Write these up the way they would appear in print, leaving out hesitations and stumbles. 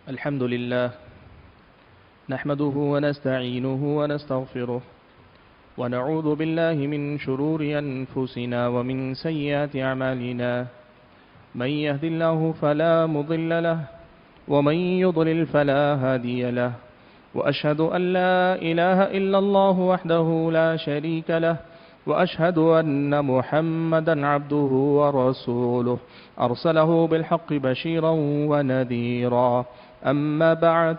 الحمد لله نحمده ونستعينه ونستغفره ونعوذ بالله من شرور أنفسنا ومن سيئات أعمالنا من يهد الله فلا مضل له ومن يضلل فلا هادي له وأشهد أن لا إله إلا الله وحده لا شريك له وأشهد أن محمدا عبده ورسوله أرسله بالحق بشيرا ونذيرا أما بعد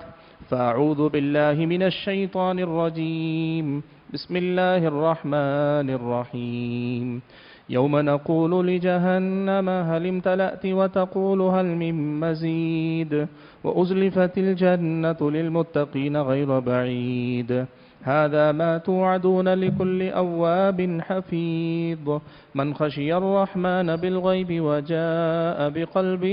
فأعوذ بالله من الشيطان الرجيم بسم الله الرحمن الرحيم يوم نقول لجهنم هل امتلأت وتقول هل من مزيد وأزلفت الجنة للمتقين غير بعيد هذا ما توعدون لكل أواب حفيظ من خشي الرحمن بالغيب وجاء بقلب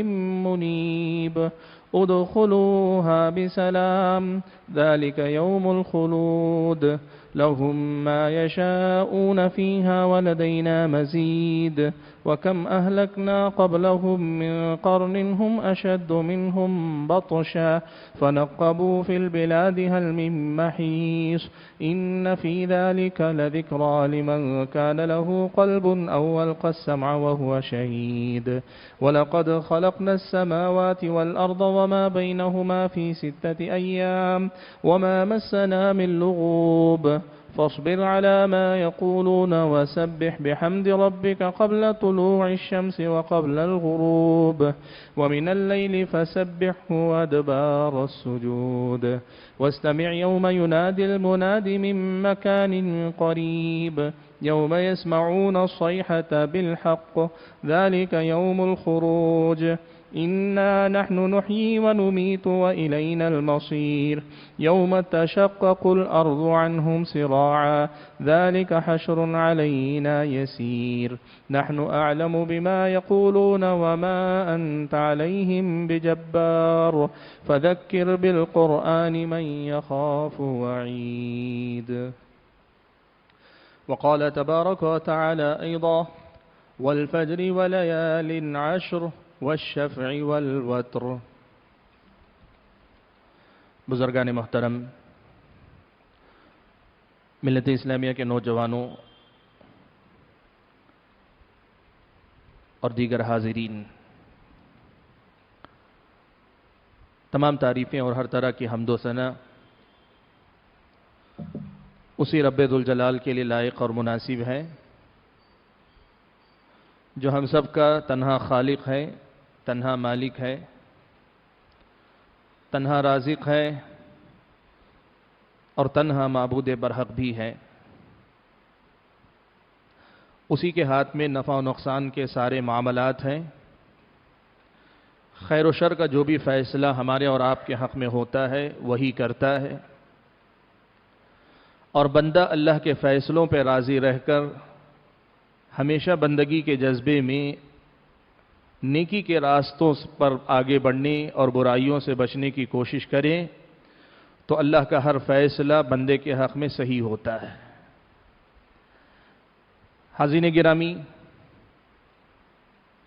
منيب ادخلوها بسلام ذلك يوم الخلود لهم ما يشاءون فيها ولدينا مزيد وكم أهلكنا قبلهم من قرن هم أشد منهم بطشا فنقبوا في البلاد هل من محيص إن في ذلك لذكرى لمن كان له قلب أو ألقى السمع وهو شهيد ولقد خلقنا السماوات والأرض وما بينهما في 6 أيام وما مسنا من لغوب فاصبر على ما يقولون وسبح بحمد ربك قبل طلوع الشمس وقبل الغروب ومن الليل فسبحه وأدبار السجود واستمع يوم ينادي المناد من مكان قريب يوم يسمعون الصيحة بالحق ذلك يوم الخروج إنا نحن نحيي ونميت وإلينا المصير يوم تشقق الأرض عنهم سراعا ذلك حشر علينا يسير نحن أعلم بما يقولون وما أنت عليهم بجبار فذكر بالقرآن من يخاف وعيد وقال تبارك وتعالى أيضا والفجر وليال عشر والشفع والوتر بزرگان محترم، ملت اسلامیہ کے نوجوانوں اور دیگر حاضرین، تمام تعریفیں اور ہر طرح کی حمد و ثنا اسی رب ذوالجلال کے لیے لائق اور مناسب ہے جو ہم سب کا تنہا خالق ہے، تنہا مالک ہے، تنہا رازق ہے اور تنہا معبود برحق بھی ہے۔ اسی کے ہاتھ میں نفع و نقصان کے سارے معاملات ہیں۔ خیر و شر کا جو بھی فیصلہ ہمارے اور آپ کے حق میں ہوتا ہے وہی کرتا ہے، اور بندہ اللہ کے فیصلوں پہ راضی رہ کر ہمیشہ بندگی کے جذبے میں نیکی کے راستوں پر آگے بڑھنے اور برائیوں سے بچنے کی کوشش کریں تو اللہ کا ہر فیصلہ بندے کے حق میں صحیح ہوتا ہے۔ حاضرین گرامی،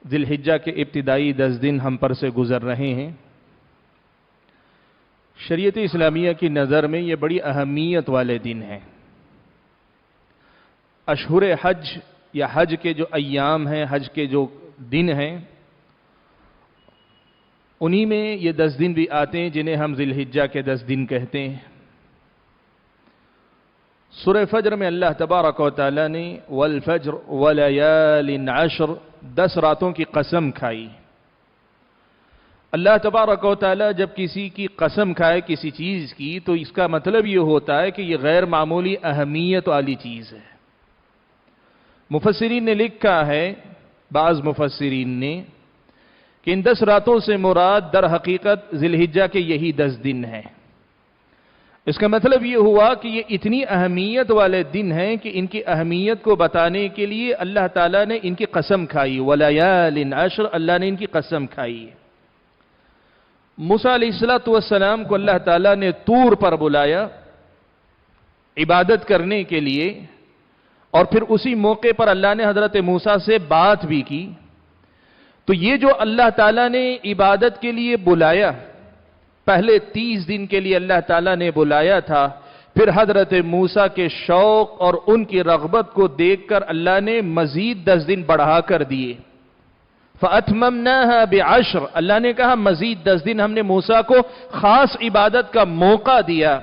ذی الحجہ کے ابتدائی 10 دن ہم پر سے گزر رہے ہیں۔ شریعت اسلامیہ کی نظر میں یہ بڑی اہمیت والے دن ہیں۔ اشہر حج یا حج کے جو ایام ہیں، حج کے جو دن ہیں، انہی میں یہ 10 دن بھی آتے ہیں جنہیں ہم ذی الحجہ کے 10 دن کہتے ہیں۔ سورہ فجر میں اللہ تبارک و تعالی نے والفجر ولیال عشر 10 راتوں کی قسم کھائی۔ اللہ تبارک و تعالی جب کسی کی قسم کھائے کسی چیز کی تو اس کا مطلب یہ ہوتا ہے کہ یہ غیر معمولی اہمیت والی چیز ہے۔ مفسرین نے لکھا ہے، بعض مفسرین نے، کہ ان 10 راتوں سے مراد در حقیقت ذی الحجہ کے یہی 10 دن ہیں۔ اس کا مطلب یہ ہوا کہ یہ اتنی اہمیت والے دن ہیں کہ ان کی اہمیت کو بتانے کے لیے اللہ تعالیٰ نے ان کی قسم کھائی، وَلَيَالٍ عَشْرٍ، اللہ نے ان کی قسم کھائی۔ موسیٰ علیہ السلام کو اللہ تعالیٰ نے طور پر بلایا عبادت کرنے کے لیے، اور پھر اسی موقع پر اللہ نے حضرت موسیٰ سے بات بھی کی۔ تو یہ جو اللہ تعالیٰ نے عبادت کے لیے بلایا، پہلے 30 دن کے لیے اللہ تعالیٰ نے بلایا تھا، پھر حضرت موسیٰ کے شوق اور ان کی رغبت کو دیکھ کر اللہ نے مزید 10 دن بڑھا کر دیے۔ فَأَتْمَمْنَاهَا بِعَشْرٍ، اللہ نے کہا مزید 10 دن ہم نے موسیٰ کو خاص عبادت کا موقع دیا۔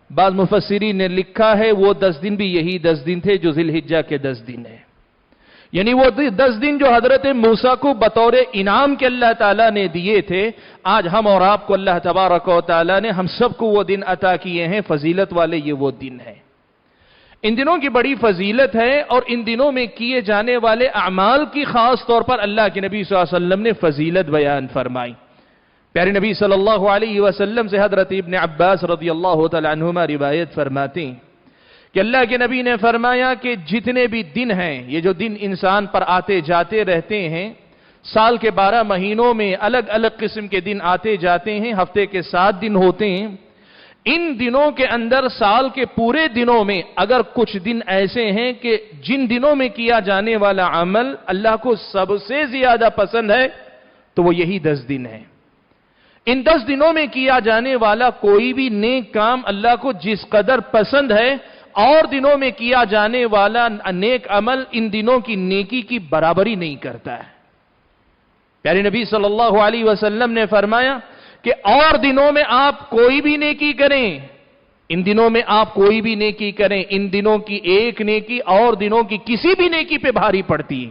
بعض مفسرین نے لکھا ہے وہ 10 دن بھی یہی 10 دن تھے جو ذی الحجہ کے 10 دن ہیں، یعنی وہ 10 دن جو حضرت موسیٰ کو بطور انعام کے اللہ تعالیٰ نے دیے تھے، آج ہم اور آپ کو اللہ تبارک و تعالیٰ نے ہم سب کو وہ دن عطا کیے ہیں، فضیلت والے یہ وہ دن ہیں۔ ان دنوں کی بڑی فضیلت ہے، اور ان دنوں میں کیے جانے والے اعمال کی خاص طور پر اللہ کے نبی صلی اللہ علیہ وسلم نے فضیلت بیان فرمائی۔ پیارے نبی صلی اللہ علیہ وسلم سے حضرت ابن عباس رضی اللہ تعالیٰ عنہما روایت فرماتے ہیں کہ اللہ کے نبی نے فرمایا کہ جتنے بھی دن ہیں، یہ جو دن انسان پر آتے جاتے رہتے ہیں، سال کے 12 مہینوں میں الگ الگ قسم کے دن آتے جاتے ہیں، ہفتے کے 7 دن ہوتے ہیں، ان دنوں کے اندر سال کے پورے دنوں میں اگر کچھ دن ایسے ہیں کہ جن دنوں میں کیا جانے والا عمل اللہ کو سب سے زیادہ پسند ہے تو وہ یہی 10 دن ہیں۔ ان 10 دنوں میں کیا جانے والا کوئی بھی نیک کام اللہ کو جس قدر پسند ہے، اور دنوں میں کیا جانے والا نیک عمل ان دنوں کی نیکی کی برابری نہیں کرتا ہے۔ پیارے نبی صلی اللہ علیہ وسلم نے فرمایا کہ اور دنوں میں آپ کوئی بھی نیکی کریں، ان دنوں میں آپ کوئی بھی نیکی کریں، ان دنوں کی ایک نیکی اور دنوں کی کسی بھی نیکی پہ بھاری پڑتی ہے،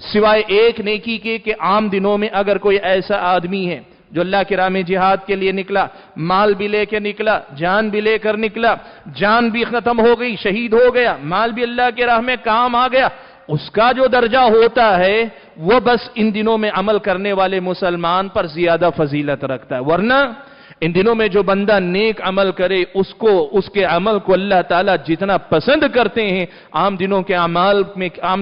سوائے ایک نیکی کے کہ عام دنوں میں اگر کوئی ایسا آدمی ہے جو اللہ کی راہ میں جہاد کے لیے نکلا، مال بھی لے کے نکلا، جان بھی لے کر نکلا، جان بھی ختم ہو گئی، شہید ہو گیا، مال بھی اللہ کی راہ میں کام آ گیا، اس کا جو درجہ ہوتا ہے وہ بس ان دنوں میں عمل کرنے والے مسلمان پر زیادہ فضیلت رکھتا ہے۔ ورنہ ان دنوں میں جو بندہ نیک عمل کرے اس کے عمل کو اللہ تعالیٰ جتنا پسند کرتے ہیں، عام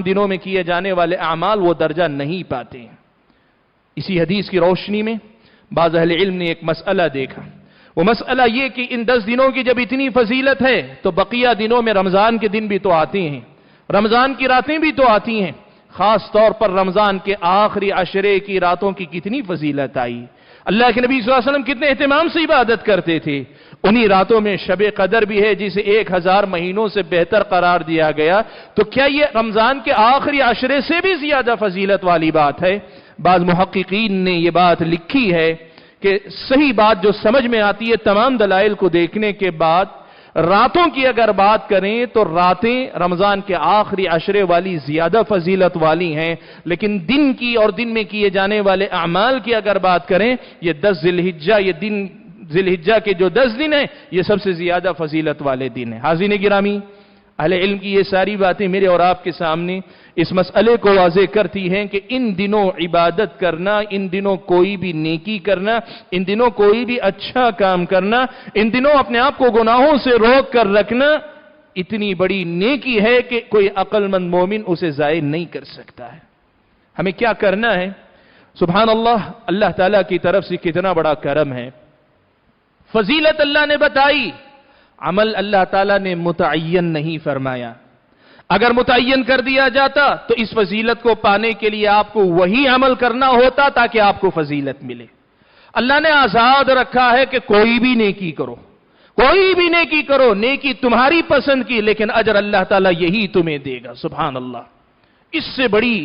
دنوں میں کیے جانے والے اعمال وہ درجہ نہیں پاتے ہیں۔ اسی حدیث کی روشنی میں بعض اہل علم نے ایک مسئلہ دیکھا، وہ مسئلہ یہ کہ ان 10 دنوں کی جب اتنی فضیلت ہے تو بقیہ دنوں میں رمضان کے دن بھی تو آتے ہیں، رمضان کی راتیں بھی تو آتی ہیں، خاص طور پر رمضان کے آخری عشرے کی راتوں کی کتنی فضیلت آئی۔ اللہ کے نبی صلی اللہ علیہ وسلم کتنے اہتمام سے عبادت کرتے تھے۔ انہی راتوں میں شب قدر بھی ہے جسے 1000 مہینوں سے بہتر قرار دیا گیا، تو کیا یہ رمضان کے آخری عشرے سے بھی زیادہ فضیلت والی بات ہے؟ بعض محققین نے یہ بات لکھی ہے کہ صحیح بات جو سمجھ میں آتی ہے تمام دلائل کو دیکھنے کے بعد، راتوں کی اگر بات کریں تو راتیں رمضان کے آخری عشرے والی زیادہ فضیلت والی ہیں، لیکن دن کی اور دن میں کیے جانے والے اعمال کی اگر بات کریں، یہ 10 ذی الحجہ، یہ دن ذی الحجہ کے جو 10 دن ہیں یہ سب سے زیادہ فضیلت والے دن ہیں۔ حاضرین گرامی، اہل علم کی یہ ساری باتیں میرے اور آپ کے سامنے اس مسئلے کو واضح کرتی ہیں کہ ان دنوں عبادت کرنا، ان دنوں کوئی بھی نیکی کرنا، ان دنوں کوئی بھی اچھا کام کرنا، ان دنوں اپنے آپ کو گناہوں سے روک کر رکھنا اتنی بڑی نیکی ہے کہ کوئی عقل مند مومن اسے ضائع نہیں کر سکتا ہے۔ ہمیں کیا کرنا ہے؟ سبحان اللہ، اللہ تعالیٰ کی طرف سے کتنا بڑا کرم ہے۔ فضیلت اللہ نے بتائی، عمل اللہ تعالیٰ نے متعین نہیں فرمایا۔ اگر متعین کر دیا جاتا تو اس فضیلت کو پانے کے لیے آپ کو وہی عمل کرنا ہوتا تاکہ آپ کو فضیلت ملے۔ اللہ نے آزاد رکھا ہے کہ کوئی بھی نیکی کرو، کوئی بھی نیکی کرو، نیکی تمہاری پسند کی، لیکن اجر اللہ تعالیٰ یہی تمہیں دے گا۔ سبحان اللہ، اس سے بڑی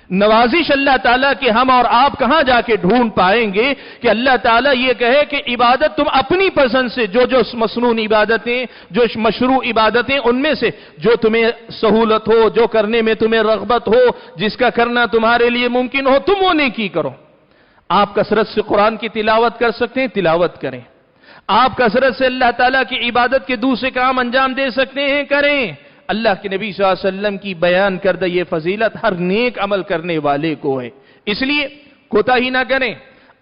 نوازش اللہ تعالیٰ کہ ہم اور آپ کہاں جا کے ڈھونڈ پائیں گے کہ اللہ تعالیٰ یہ کہے کہ عبادت تم اپنی پسند سے جو مسنون عبادتیں، جو مشروع عبادتیں، ان میں سے جو تمہیں سہولت ہو، جو کرنے میں تمہیں رغبت ہو، جس کا کرنا تمہارے لیے ممکن ہو، تم وہ نیکی کرو۔ آپ کثرت سے قرآن کی تلاوت کر سکتے ہیں، تلاوت کریں۔ آپ کثرت سے اللہ تعالیٰ کی عبادت کے دوسرے کام انجام دے سکتے ہیں، کریں۔ اللہ کے نبی صلی اللہ علیہ وسلم کی بیان کردہ یہ فضیلت ہر نیک عمل کرنے والے کو ہے، اس لیے کوتاہی نہ کریں۔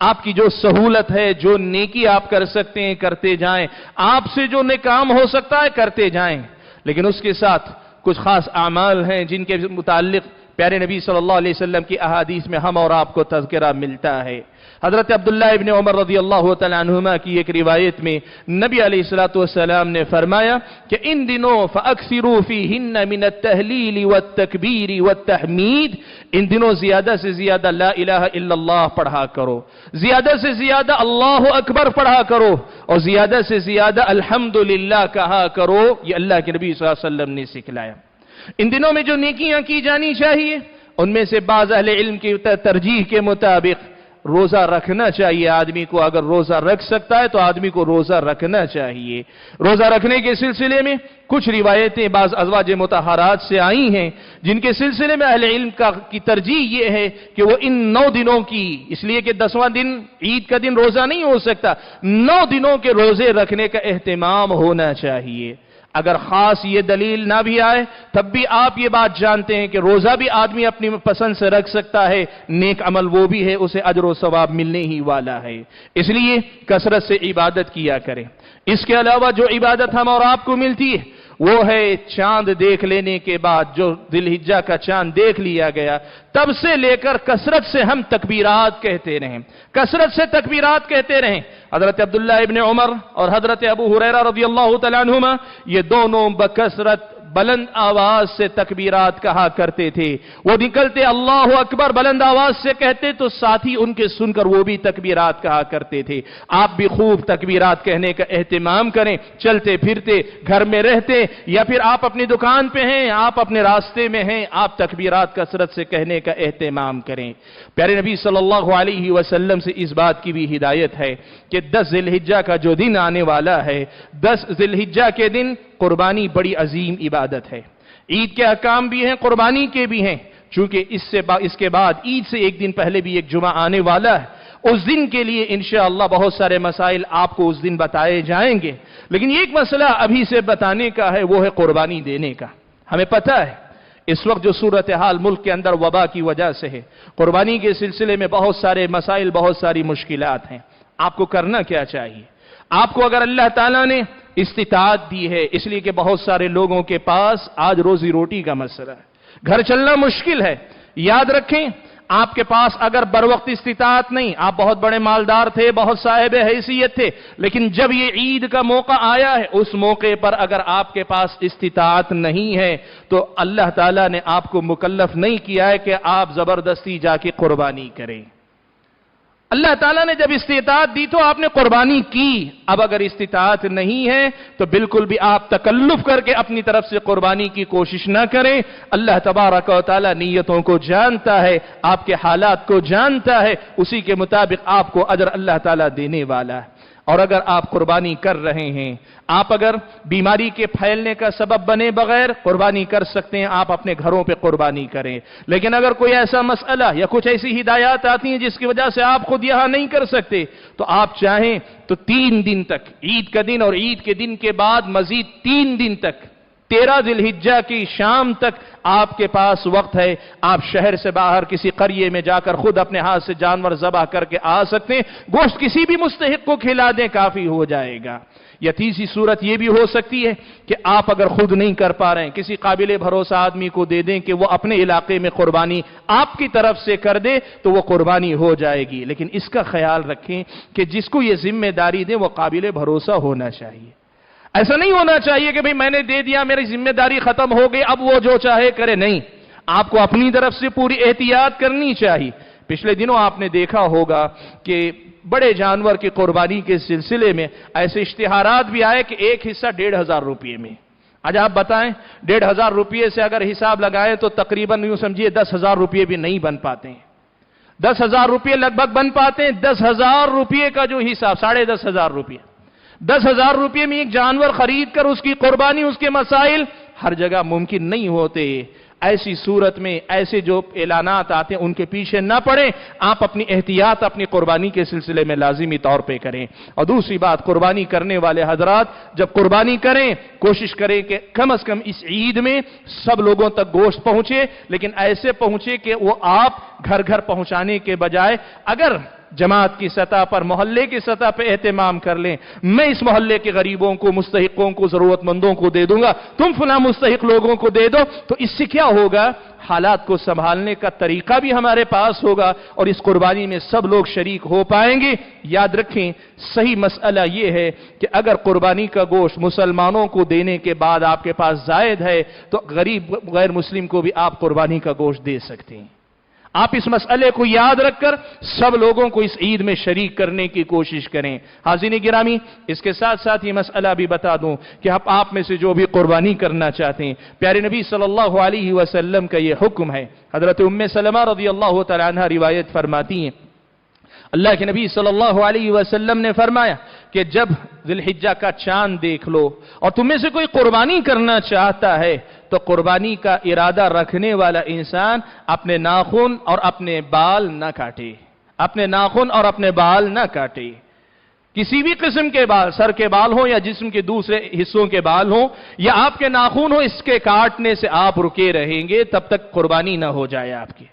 آپ کی جو سہولت ہے، جو نیکی آپ کر سکتے ہیں کرتے جائیں، آپ سے جو نیک کام ہو سکتا ہے کرتے جائیں، لیکن اس کے ساتھ کچھ خاص اعمال ہیں جن کے متعلق प्यारे नबी सल्लल्लाहु अलैहि वसल्लम की अहादीस में हम और आपको तज़किरा मिलता है। हजरत अब्दुल्लाह इब्न उमर रज़ियल्लाहु तआला अन्हुमा की एक रिवायत में नबी अलैहिस्सलातु वस्सलाम ने फरमाया कि इन दिनों फ़अक्सिरू फ़ीहिन्ना मिनत तहलील वत तकबीर वत तहमीद, इन दिनों ज्यादा से ज्यादा ला इलाहा इल्लल्लाह पढ़ा करो, ज्यादा से ज्यादा अल्लाहु अकबर पढ़ा करो और ज्यादा से ज्यादा अल्हम्दुलिल्लाह कहा करो। ये अल्लाह के नबी सल्लल्लाहु अलैहि वसल्लम ने सिखलाया। इन दिनों में जो नेकियां की जानी चाहिए उनमें से बाज़ अहले इल्म की तरजीह के मुताबिक रोजा रखना चाहिए। आदमी को अगर रोजा रख सकता है तो आदमी को रोजा रखना चाहिए। रोजा रखने के सिलसिले में कुछ रिवायतें बाज़ अज़वाज मुतहरात से आई हैं जिनके सिलसिले में अहले इल्म की तरजीह ये है कि वो इन 9 दिनों की, इसलिए कि 10वां दिन ईद का दिन रोजा नहीं हो सकता, 9 दिनों के रोजे रखने का एहतिमाम होना चाहिए। अगर खास ये दलील ना भी आए तब भी आप ये बात जानते हैं कि रोजा भी आदमी अपनी पसंद से रख सकता है, नेक अमल वो भी है, उसे अजर व सवाब मिलने ही वाला है। इसलिए कसरत से इबादत किया करें। इसके अलावा जो इबादत हम और आपको मिलती है वो है चांद देख लेने के बाद, जो जिलहिज्जा का चांद देख लिया गया तब से लेकर कसरत से हम तकबीरात कहते रहें, कसरत से तकबीरात कहते रहें। हजरत अब्दुल्लाह इब्न उमर और हजरत अबू हुरैरा रज़ियल्लाहु तआला अन्हुमा ये दोनों बकसरत बुलंद आवाज से तकबीरात कहा करते थे। वो निकलते अल्लाहु अकबर बुलंद आवाज से कहते तो साथी उनके सुनकर वो भी तकबीरात कहा करते थे। आप भी खूब तकबीरात कहने का एहतिमाम करें, चलते फिरते, घर में रहते या फिर आप अपनी दुकान पे हैं, आप अपने रास्ते में हैं, आप तकबीरात कसरत से कहने का एहतिमाम करें। प्यारे नबी सल्लल्लाहु अलैहि वसल्लम से इस बात की भी हिदायत है कि 10 जिलहिज्जा का जो दिन आने वाला है, 10 जिलहिज्जा के दिन कुर्बानी बड़ी अजीम इबादत है। ईद के अहकाम भी हैं, कुर्बानी के भी हैं। चूंकि इसके बाद ईद से एक दिन पहले भी एक जुमा आने वाला है, उस दिन के लिए इंशाअल्लाह बहुत सारे मसाइल आपको उस दिन बताए जाएंगे। लेकिन एक मसला अभी से बताने का है, वो है कुर्बानी देने का। हमें पता है इस वक्त जो सूरत हाल मुल्क के अंदर वबा की वजह से है, कुर्बानी के सिलसिले में बहुत सारे मसाइल, बहुत सारी मुश्किलात हैं। आपको करना क्या चाहिए? आपको अगर अल्लाह ताला ने इस्तिताअत दी है, इसलिए कि बहुत सारे लोगों के पास आज रोजी रोटी का मसला है, घर चलना मुश्किल है। याद रखें, आपके पास अगर बरवक्त इस्तिताअत नहीं, आप बहुत बड़े मालदार थे, बहुत साहिब हैसियत थे, लेकिन जब ये ईद का मौका आया है, उस मौके पर अगर आपके पास इस्तिताअत नहीं है तो अल्लाह ताला ने आपको मुकल्लफ नहीं किया है कि आप जबरदस्ती जाके कुर्बानी करें। अल्लाह ताला ने जब इस्तिताअत दी तो आपने कुर्बानी की। अब अगर इस्तिताअत नहीं है तो बिल्कुल भी आप तकल्लुफ करके अपनी तरफ से कुर्बानी की कोशिश ना करें। अल्लाह तबारक व तआला नीयतों को जानता है, आपके हालात को जानता है, उसी के मुताबिक आपको अजर अल्लाह ताला देने वाला है। और अगर आप कुर्बानी कर रहे हैं, आप अगर बीमारी के फैलने का सबब बने बगैर कुर्बानी कर सकते हैं, आप अपने घरों पे कुर्बानी करें। लेकिन अगर कोई ऐसा मसला या कुछ ऐसी हिदायत आती हैं जिसकी वजह से आप खुद यहां नहीं कर सकते, तो आप चाहें तो 3 दिन तक, ईद का दिन और ईद के दिन के बाद मजीद 3 दिन तक, 13 जिलहिज्जा की शाम तक आपके पास वक्त है। आप शहर से बाहर किसी करिए में जाकर खुद अपने हाथ से जानवर ज़बह करके आ सकते हैं, गोश्त किसी भी मुस्तहिक को खिला दें, काफी हो जाएगा। या तीसरी सूरत यह भी हो सकती है कि आप अगर खुद नहीं कर पा रहे हैं, किसी काबिल भरोसा आदमी को दे दें कि वो अपने इलाके में कुर्बानी आपकी तरफ से कर दे, तो वो कुर्बानी हो जाएगी। लेकिन इसका ख्याल रखें कि जिसको ये जिम्मेदारी दे वो काबिल भरोसा होना चाहिए। ऐसा नहीं होना चाहिए कि भाई मैंने दे दिया, मेरी जिम्मेदारी खत्म हो गई, अब वो जो चाहे करे। नहीं, आपको अपनी तरफ से पूरी एहतियात करनी चाहिए। पिछले दिनों आपने देखा होगा कि बड़े जानवर की कुर्बानी के सिलसिले में ऐसे इश्तिहारात भी आए कि एक हिस्सा 1500 रुपये में। आज आप बताएं, 1500 रुपये से अगर हिसाब लगाएं तो तकरीबन यूं समझिए 10,000 रुपये भी नहीं बन पाते हैं। 10,000 रुपये लगभग बन पाते हैं। 10,000 रुपये का जो हिसाब, 10,500 रुपये, 10,000 रुपये में एक जानवर खरीद कर उसकी कुर्बानी, उसके मसाइल हर जगह मुमकिन नहीं होते। ऐसी सूरत में ऐसे जो ऐलानात आते हैं उनके पीछे न पड़े, आप अपनी एहतियात अपनी कुर्बानी के सिलसिले में लाजिमी तौर पे करें। और दूसरी बात, कुर्बानी करने वाले हजरात जब कुर्बानी करें, कोशिश करें कि कम से कम इस ईद में सब लोगों तक गोश्त पहुंचे, लेकिन ऐसे पहुंचे कि वो आप घर घर पहुंचाने के बजाय अगर जमात की सतह पर, मोहल्ले की सतह पर एहतमाम कर लें, मैं इस मोहल्ले के गरीबों को, मुस्तहिकों को, जरूरतमंदों को दे दूंगा, तुम फला मुस्तहिक लोगों को दे दो, तो इससे क्या होगा, हालात को संभालने का तरीका भी हमारे पास होगा और इस कुर्बानी में सब लोग शरीक हो पाएंगे। याद रखें, सही मसला यह है कि अगर कुर्बानी का गोश्त मुसलमानों को देने के बाद आपके पास जायद है तो गरीब गैर मुस्लिम को भी आप कुर्बानी का गोश्त दे सकते हैं। आप इस मसले को याद रखकर सब लोगों को इस ईद में शरीक करने की कोशिश करें। हाज़िरीन गिरामी, इसके साथ साथ ये मसला भी बता दूं कि आप में से जो भी कुर्बानी करना चाहते हैं, प्यारे नबी सल्लल्लाहु अलैहि वसल्लम का ये हुक्म है। हजरत उम्मे सलमा रज़ियल्लाहु तआला अन्हा रिवायत फरमाती हैं, अल्लाह के नबी सल्लल्लाहु अलैहि वसल्लम ने फरमाया कि जब ज़िलहिज्जा का चांद देख लो और तुम में से कोई कुर्बानी करना चाहता है तो कुर्बानी का इरादा रखने वाला इंसान अपने नाखून और अपने बाल न काटे, अपने नाखून और अपने बाल न काटे। किसी भी किस्म के बाल, सर के बाल हो या जिस्म के दूसरे हिस्सों के बाल हो या आपके नाखून हो, इसके काटने से आप रुके रहेंगे तब तक कुर्बानी न हो जाए आपकी।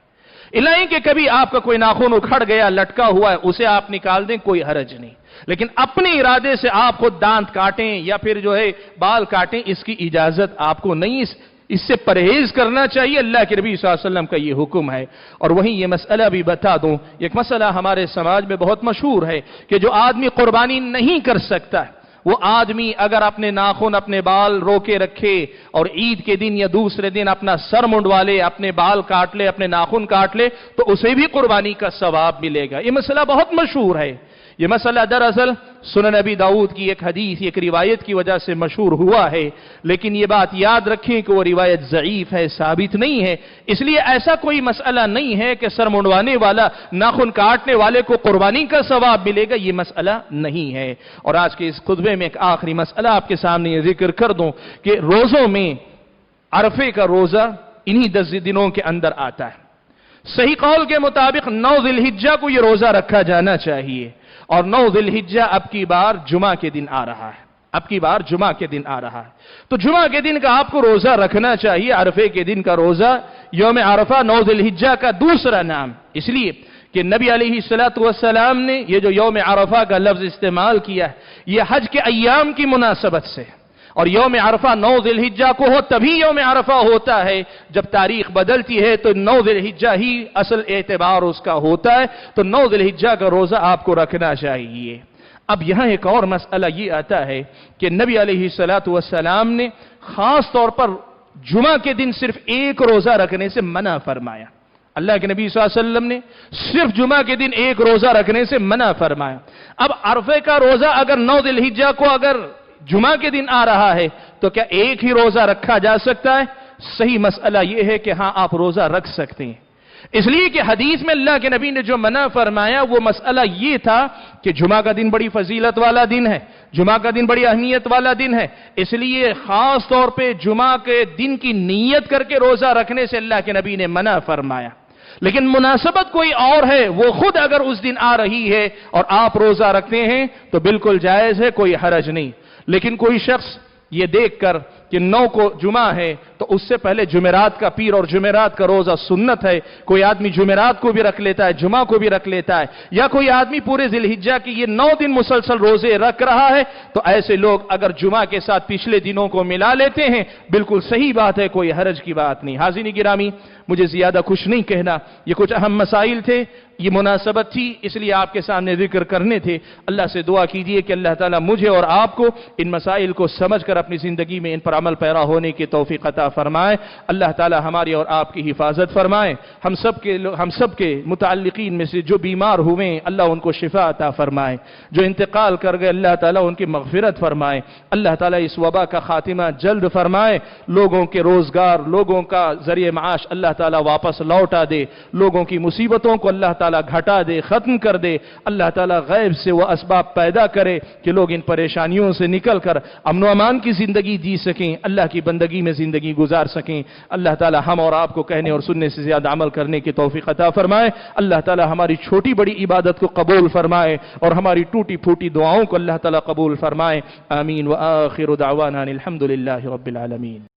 इलाही कि कभी आपका कोई नाखून उखड़ गया, लटका हुआ है, उसे आप निकाल दें, कोई हरज नहीं, लेकिन अपने इरादे से आप खुद दांत काटें या फिर जो है बाल काटें, इसकी इजाजत आपको नहीं, इससे परहेज करना चाहिए। अल्लाह के नबी सल्लल्लाहु अलैहि वसल्लम का ये हुक्म है। और वहीं ये मसला भी बता दूं, एक मसला हमारे समाज में बहुत मशहूर है कि जो आदमी कुर्बानी नहीं कर सकता, वो आदमी अगर अपने नाखून, अपने बाल रोके रखे और ईद के दिन या दूसरे दिन अपना सर मुंडवा ले, अपने बाल काट ले, अपने नाखून काट ले, तो उसे भी कुर्बानी का सवाब मिलेगा। ये मसला बहुत मशहूर है। ये मसला दरअसल सुनन नबी दाऊद की एक हदीस, एक रिवायत की वजह से मशहूर हुआ है, लेकिन ये बात याद रखें कि वो रिवायत ज़ईफ है, साबित नहीं है। इसलिए ऐसा कोई मसला नहीं है कि सर मुंडवाने वाला, नाखून काटने वाले को कुर्बानी का सवाब मिलेगा, ये मसला नहीं है। और आज के इस खुतबे में एक आखिरी मसला आपके सामने ये जिक्र कर दूं कि रोजों में अरफे का रोजा इन्हीं 10 दिनों के अंदर आता है। सही कौल के मुताबिक 9 ज़िलहिज्जा को यह रोजा रखा जाना चाहिए और 9 ज़िलहिज्जा अब की बार जुमा के दिन आ रहा है, अब की बार जुमा के दिन आ रहा है, तो जुमा के दिन का आपको रोजा रखना चाहिए। अरफे के दिन का रोजा, यौम अरफा 9 ज़िलहिज्जा का दूसरा नाम, इसलिए कि नबी अलैहिस्सलातु वस्सलाम ने ये जो यौम अरफा का लफ्ज इस्तेमाल किया है, यह हज के अय्याम की मुनासबत से, और यौम अरफा 9 ज़िलहिज्जा को हो तभी यौम अरफा होता है। जब तारीख बदलती है तो 9 ज़िलहिज्जा ही असल एतबार उसका होता है, तो 9 ज़िलहिज्जा का रोजा आपको रखना चाहिए। अब यहां एक और मसला ये आता है कि नबी अलैहिस्सलातु वस्सलाम ने खास तौर पर जुमा के दिन सिर्फ एक रोजा रखने से मना फरमाया। अल्लाह के नबी सल्लल्लाहु अलैहि वसल्लम ने सिर्फ जुमा के दिन एक रोजा रखने से मना फरमाया। अब अरफे का रोजा अगर 9 ज़िलहिज्जा को अगर जुमा के दिन आ रहा है तो क्या एक ही रोजा रखा जा सकता है? सही मसला यह है कि हां, आप रोजा रख सकते हैं, इसलिए कि हदीस में अल्लाह के नबी ने जो मना फरमाया वो मसला ये था कि जुमा का दिन बड़ी फजीलत वाला दिन है, जुमा का दिन बड़ी अहमियत वाला दिन है, इसलिए खास तौर पे जुमा के दिन की नीयत करके रोजा रखने से अल्लाह के नबी ने मना फरमाया। लेकिन मुनासबत कोई और है, वो खुद अगर उस दिन आ रही है और आप रोजा रखते हैं तो बिल्कुल जायज है, कोई हरज नहीं। लेकिन कोई शख्स ये देखकर कि 9 को जुमा है तो उससे पहले जुमेरात का पीर और जुमेरात का रोजा सुन्नत है, कोई आदमी जुमेरात को भी रख लेता है, जुमा को भी रख लेता है, या कोई आदमी पूरे ज़िलहिज्जा की ये 9 दिन मुसलसल रोजे रख रहा है, तो ऐसे लोग अगर जुमा के साथ पिछले दिनों को मिला लेते हैं, बिल्कुल सही बात है, कोई हरज की बात नहीं। हाज़िरीन गिरामी, मुझे ज्यादा कुछ नहीं कहना, ये कुछ अहम मसाइल थे, ये मुनासबत थी, इसलिए आपके सामने जिक्र करने थे। अल्लाह से दुआ कीजिए कि अल्लाह ताला मुझे और आपको इन मसाइल को समझकर अपनी जिंदगी में इन पर अमल पैरा होने की तौफीक अता फरमाए। अल्लाह ताला हमारी और आपकी हिफाजत फरमाए। हम सब के मुतअल्लिकीन में से जो बीमार हुए अल्लाह उनको शिफा अता फरमाए, जो इंतकाल कर गए अल्लाह ताला उनकी मगफिरत फरमाए। अल्लाह ताला इस वबा का खातिमा जल्द फरमाए, लोगों के रोजगार, लोगों का जरिए माश अल्लाह ताला वापस लौटा दे, लोगों की मुसीबतों को अल्लाह ताला घटा दे, खत्म कर दे। अल्लाह ताला गैब से वह असबाब पैदा करे कि लोग इन परेशानियों से निकल कर अमन अमान की जिंदगी जी सकें, अल्लाह की बंदगी में जिंदगी गुजार सकें। अल्लाह ताला हम और आपको कहने और सुनने से ज्यादा अमल करने की तौफीक अता फरमाए। अल्लाह ताला हमारी छोटी बड़ी इबादत को कबूल फरमाए और हमारी टूटी फूटी दुआओं को अल्लाह ताला कबूल फरमाए। आमीन व आखिरु दावाना अनिल हम्दुलिल्लाहि रब्बिल आलमीन।